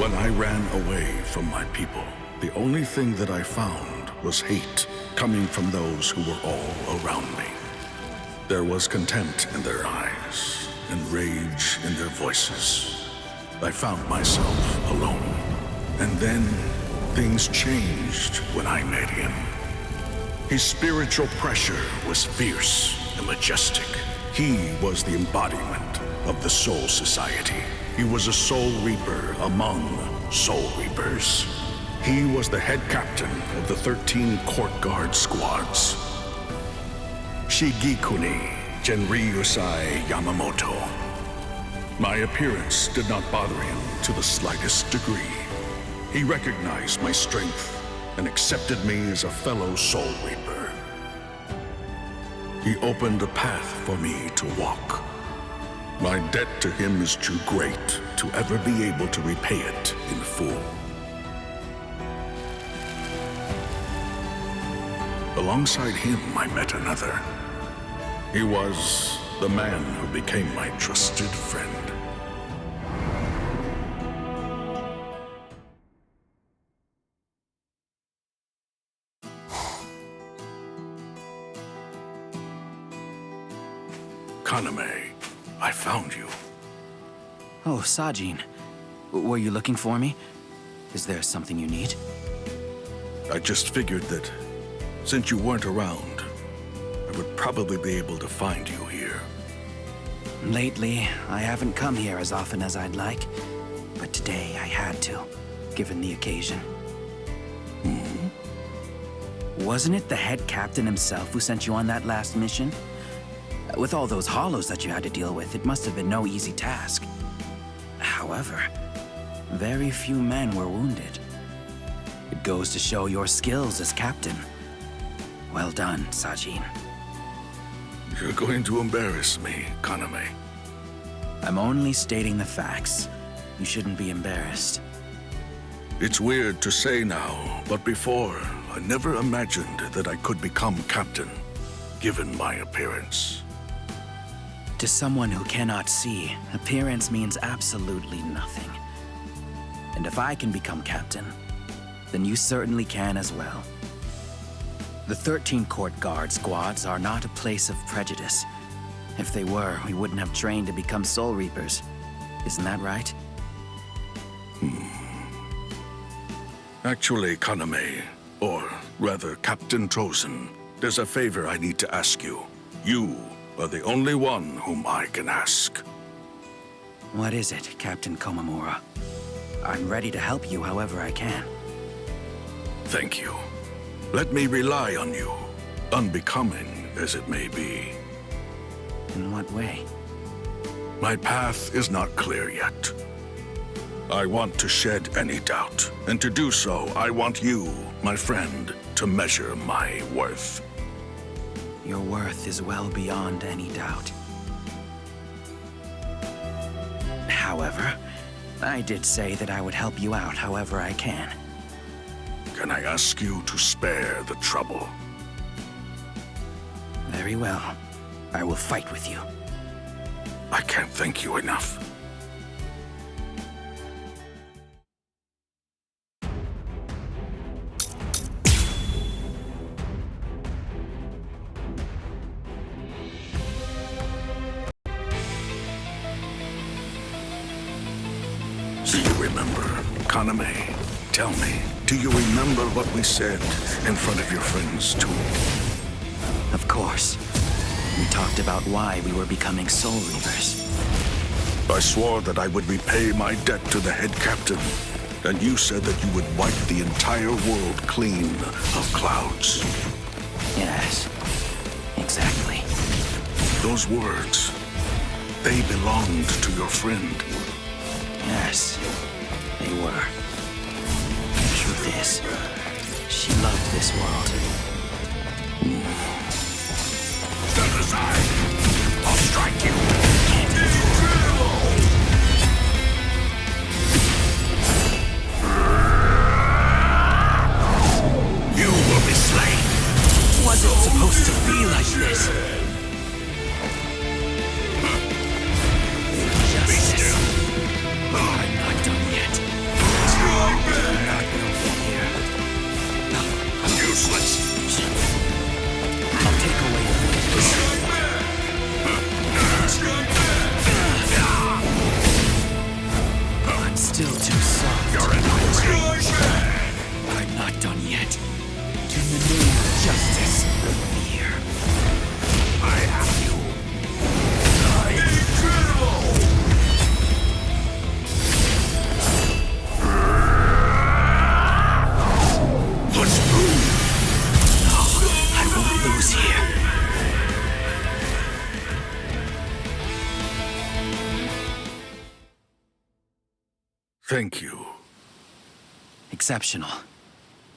When I ran away from my people, the only thing that I found was hate coming from those who were all around me. There was contempt in their eyes and rage in their voices. I found myself alone. And then things changed when I met him. His spiritual pressure was fierce and majestic. He was the embodiment of the Soul Society. He was a Soul Reaper among Soul Reapers. He was the head captain of the 13 court guard squads. Shigekuni Genryusai Yamamoto. My appearance did not bother him to the slightest degree. He recognized my strength and accepted me as a fellow Soul Reaper. He opened a path for me to walk. My debt to him is too great to ever be able to repay it in full. Alongside him, I met another. He was the man who became my trusted friend. Kaname, I found you. Oh, Sajin. Were you looking for me? Is there something you need? I just figured that since you weren't around, I would probably be able to find you here. Lately, I haven't come here as often as I'd like, but today I had to, given the occasion. Wasn't it the head captain himself who sent you on that last mission? With all those hollows that you had to deal with, it must have been no easy task. However, very few men were wounded. It goes to show your skills as captain. Well done, Sajin. You're going to embarrass me, Kaname. I'm only stating the facts. You shouldn't be embarrassed. It's weird to say now, but before, I never imagined that I could become captain, given my appearance. To someone who cannot see, appearance means absolutely nothing. And if I can become captain, then you certainly can as well. The 13 court guard squads are not a place of prejudice. If they were, we wouldn't have trained to become Soul Reapers. Isn't that right? Actually, Kaname, or rather Captain Tosen, there's a favor I need to ask you. You are the only one whom I can ask. What is it, Captain Komamura? I'm ready to help you however I can. Thank you. Let me rely on you, unbecoming as it may be. In what way? My path is not clear yet. I want to shed any doubt, and to do so, I want you, my friend, to measure my worth. Your worth is well beyond any doubt. However, I did say that I would help you out however I can. Can I ask you to spare the trouble? Very well. I will fight with you. I can't thank you enough. Do you remember, Kaname? Tell me, do you remember what we said in front of your friends too? Of course. We talked about why we were becoming Soul Reapers. I swore that I would repay my debt to the head captain, and you said that you would wipe the entire world clean of clouds. Yes, exactly. Those words, they belonged to your friend. Yes, they were. The truth is, she loved this world. Step aside! I'll strike you! You will be slain! Wasn't supposed to be like this. Justice. I'm not done yet. In the name of justice, fear. I have you. Incredible! Let's move! I won't lose here. Thank you. Exceptional.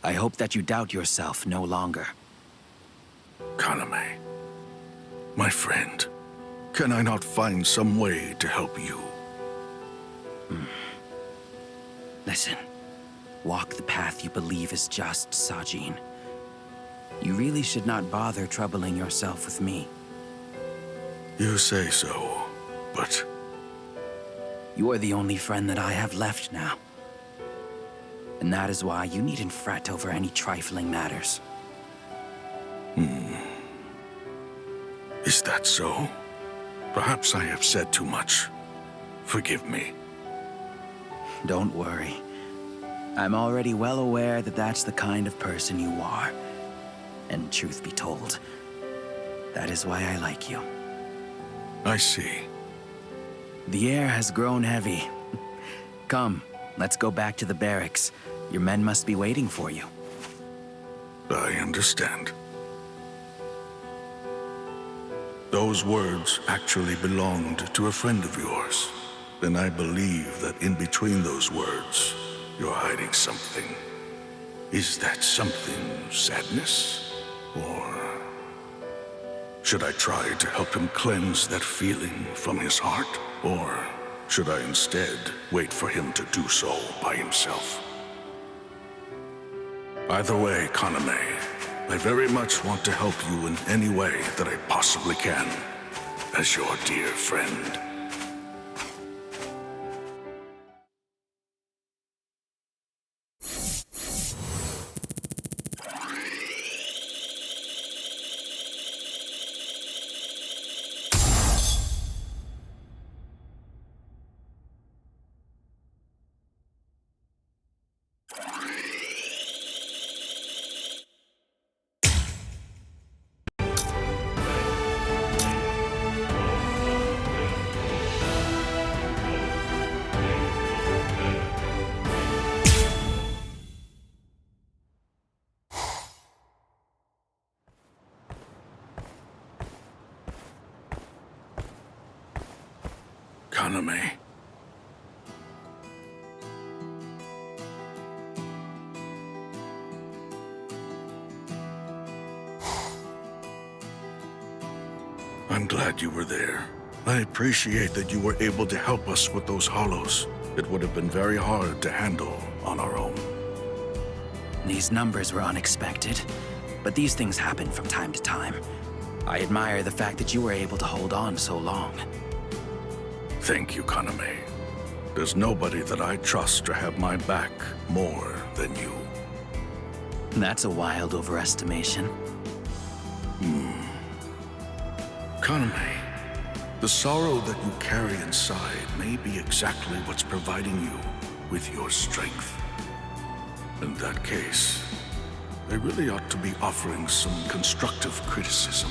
I hope that you doubt yourself no longer. Kaname, my friend, can I not find some way to help you? Listen, walk the path you believe is just, Sajin. You really should not bother troubling yourself with me. You say so, but You are the only friend that I have left now. And that is why you needn't fret over any trifling matters. is that so? Perhaps I have said too much. Forgive me. Don't worry. I'm already well aware that that's the kind of person you are. And truth be told, that is why I like you. I see. The air has grown heavy. Come, let's go back to the barracks. Your men must be waiting for you. I understand. Those words actually belonged to a friend of yours. Then I believe that in between those words, you're hiding something. Is that something sadness? Or should I try to help him cleanse that feeling from his heart? Or should I instead wait for him to do so by himself? Either way, Kaname, I very much want to help you in any way that I possibly can, as your dear friend. Kaname. I'm glad you were there. I appreciate that you were able to help us with those hollows. It would have been very hard to handle on our own. These numbers were unexpected, but these things happen from time to time. I admire the fact that you were able to hold on so long. Thank you, Kaname. There's nobody that I trust to have my back more than you. That's a wild overestimation. Kaname, the sorrow that you carry inside may be exactly what's providing you with your strength. In that case, I really ought to be offering some constructive criticism.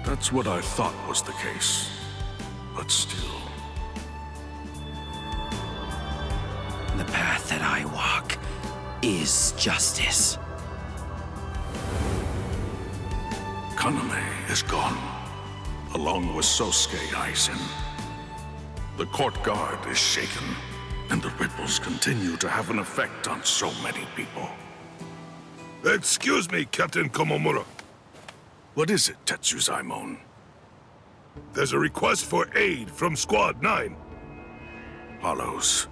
That's what I thought was the case, but still. The path that I walk is justice. Kaname is gone, along with Sosuke Aizen. The court guard is shaken, and the ripples continue to have an effect on so many people. Excuse me, Captain Komamura. What is it, Tetsuzaimon? There's a request for aid from Squad 9. Hollows.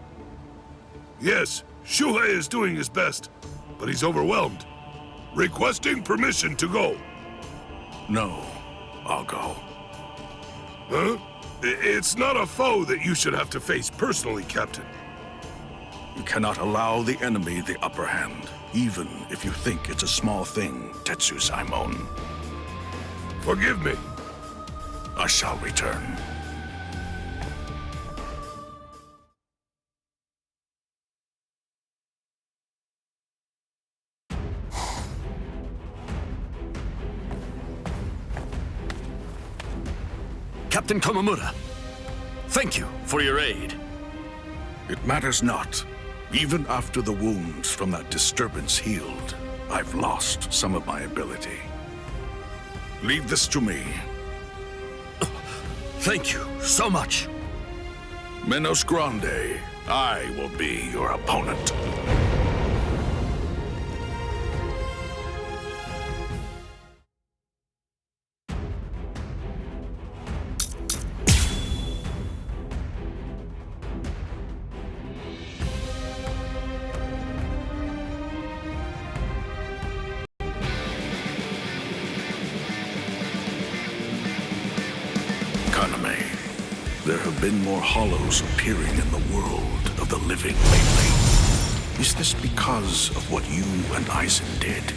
Yes, Shuhei is doing his best, but he's overwhelmed. Requesting permission to go. No, I'll go. Huh? It's not a foe that you should have to face personally, Captain. You cannot allow the enemy the upper hand, even if you think it's a small thing, Tetsuzaimon. Forgive me. I shall return. Captain Komamura, thank you for your aid. It matters not. Even after the wounds from that disturbance healed, I've lost some of my ability. Leave this to me. Thank you so much. Menos Grande, I will be your opponent. Kaname, there have been more hollows appearing in the world of the living lately. Is this because of what you and Aizen did?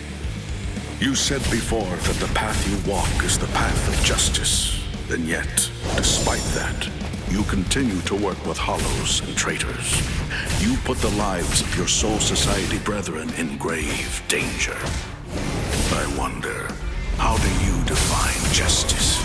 You said before that the path you walk is the path of justice, and yet, despite that, you continue to work with hollows and traitors. You put the lives of your Soul Society brethren in grave danger. I wonder, how do you define justice?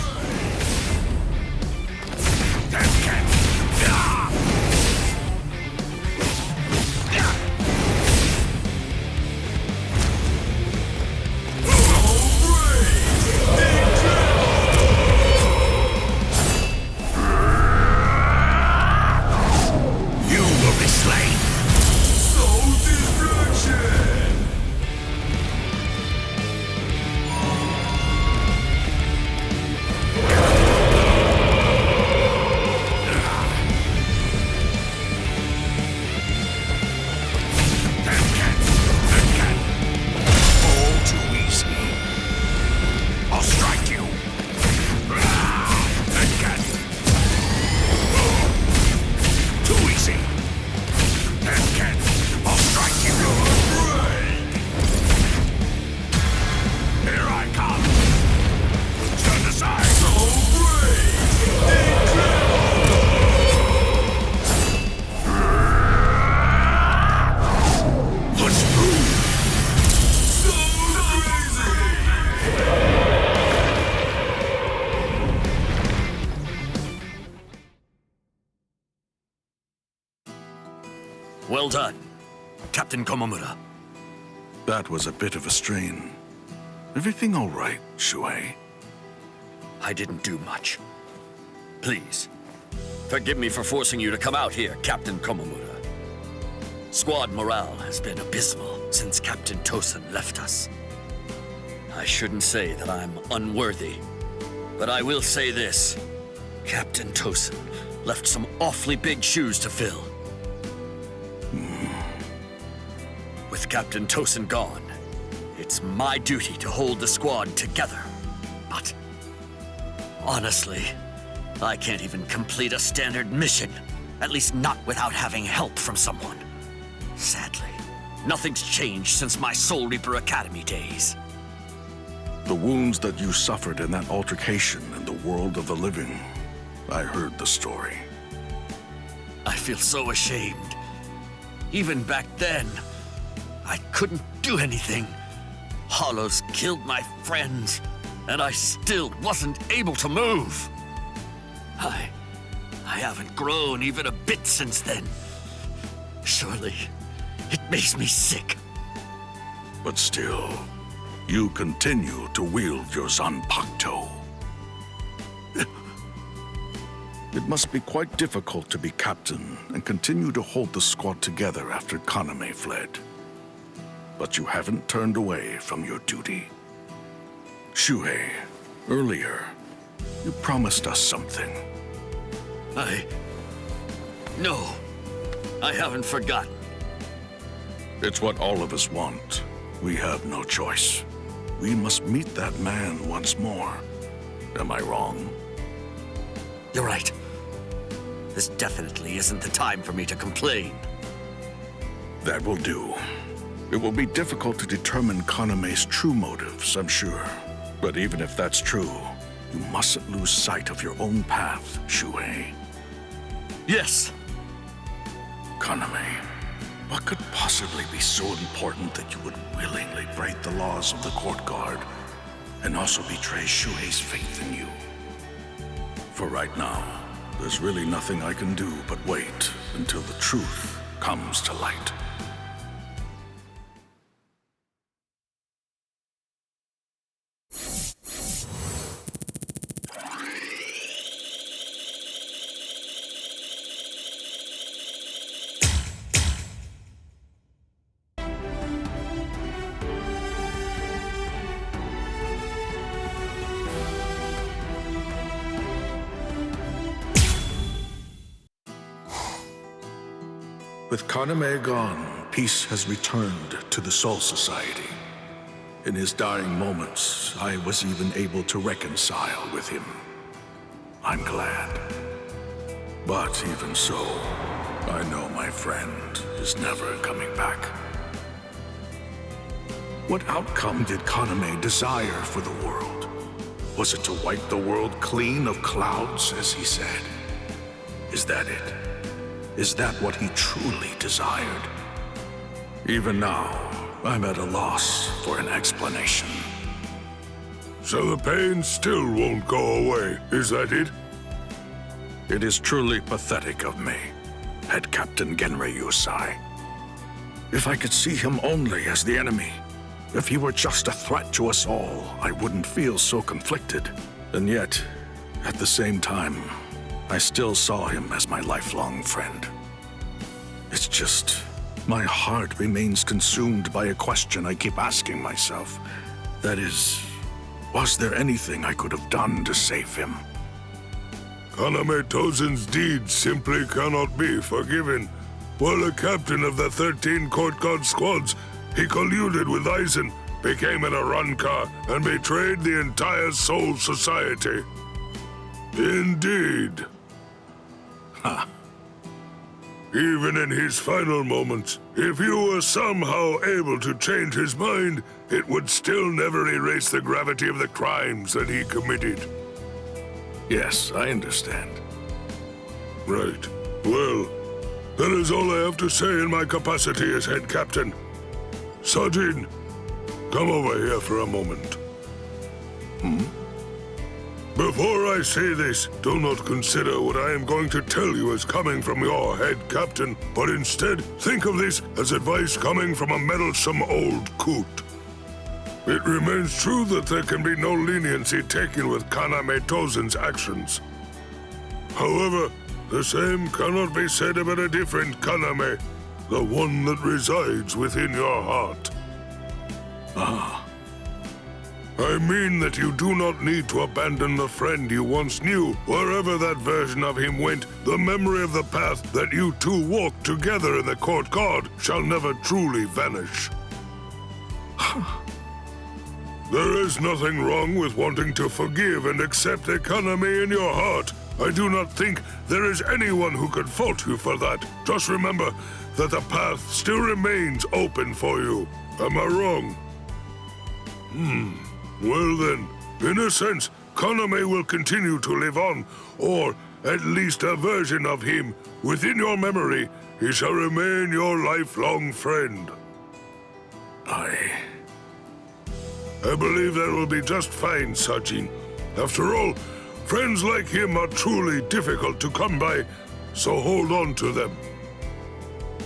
Well done, Captain Komamura. That was a bit of a strain. Everything all right, Shuhei? I didn't do much. Please, forgive me for forcing you to come out here, Captain Komamura. Squad morale has been abysmal since Captain Tosen left us. I shouldn't say that I'm unworthy, but I will say this. Captain Tosen left some awfully big shoes to fill. With Captain Tosen gone, it's my duty to hold the squad together. But honestly, I can't even complete a standard mission, at least not without having help from someone. Sadly, nothing's changed since my Soul Reaper Academy days. The wounds that you suffered in that altercation in the world of the living, I heard the story. I feel so ashamed. Even back then, I couldn't do anything. Hollows killed my friends, and I still wasn't able to move. I haven't grown even a bit since then. Surely, it makes me sick. But still, you continue to wield your Zanpakuto. It must be quite difficult to be captain and continue to hold the squad together after Kaname fled. But you haven't turned away from your duty. Shuhei, earlier, you promised us something. No, I haven't forgotten. It's what all of us want. We have no choice. We must meet that man once more. Am I wrong? You're right. This definitely isn't the time for me to complain. That will do. It will be difficult to determine Kaname's true motives, I'm sure. But even if that's true, you mustn't lose sight of your own path, Shuhei. Yes. Kaname, what could possibly be so important that you would willingly break the laws of the court guard and also betray Shuhei's faith in you? For right now, there's really nothing I can do but wait until the truth comes to light. With Kaname gone, peace has returned to the Soul Society. In his dying moments, I was even able to reconcile with him. I'm glad. But even so, I know my friend is never coming back. What outcome did Kaname desire for the world? Was it to wipe the world clean of clouds, as he said? Is that it? Is that what he truly desired? Even now, I'm at a loss for an explanation. So the pain still won't go away, is that it? It is truly pathetic of me, Head Captain Genryusai. If I could see him only as the enemy, if he were just a threat to us all, I wouldn't feel so conflicted. And yet, at the same time, I still saw him as my lifelong friend. It's just, my heart remains consumed by a question I keep asking myself. That is, was there anything I could have done to save him? Kaname Tosen's deeds simply cannot be forgiven. While a captain of the 13 court guard squads, he colluded with Aizen, became an Arrancar, and betrayed the entire Soul Society. Indeed. Huh. Even in his final moments, if you were somehow able to change his mind, it would still never erase the gravity of the crimes that he committed. Yes, I understand. Right. Well, that is all I have to say in my capacity as head captain. Sajin, come over here for a moment. Before I say this, do not consider what I am going to tell you as coming from your head captain, but instead think of this as advice coming from a meddlesome old coot. It remains true that there can be no leniency taken with Kaname Tosen's actions. However, the same cannot be said about a different Kaname, the one that resides within your heart. I mean that you do not need to abandon the friend you once knew. Wherever that version of him went, the memory of the path that you two walked together in the court guard shall never truly vanish. There is nothing wrong with wanting to forgive and accept a Kaname in your heart. I do not think there is anyone who could fault you for that. Just remember that the path still remains open for you. Am I wrong? Well then, in a sense, Kaname will continue to live on, or at least a version of him. Within your memory, he shall remain your lifelong friend. I believe that will be just fine, Sajin. After all, friends like him are truly difficult to come by, so hold on to them.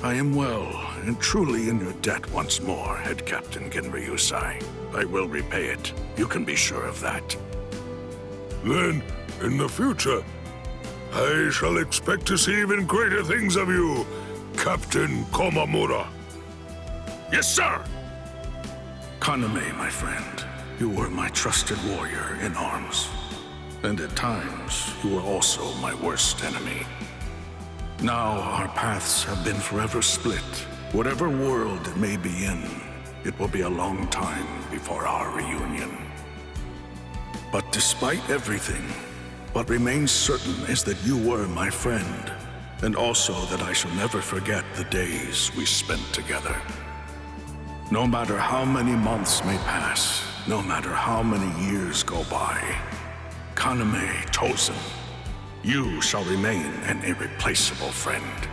I am well and truly in your debt once more, Head Captain Genryusai. I will repay it. You can be sure of that. Then, in the future, I shall expect to see even greater things of you, Captain Komamura. Yes, sir! Kaname, my friend, you were my trusted warrior in arms. And at times, you were also my worst enemy. Now our paths have been forever split. Whatever world it may be in, it will be a long time before our reunion. But despite everything, what remains certain is that you were my friend, and also that I shall never forget the days we spent together. No matter how many months may pass, no matter how many years go by, Kaname Tosen, you shall remain an irreplaceable friend.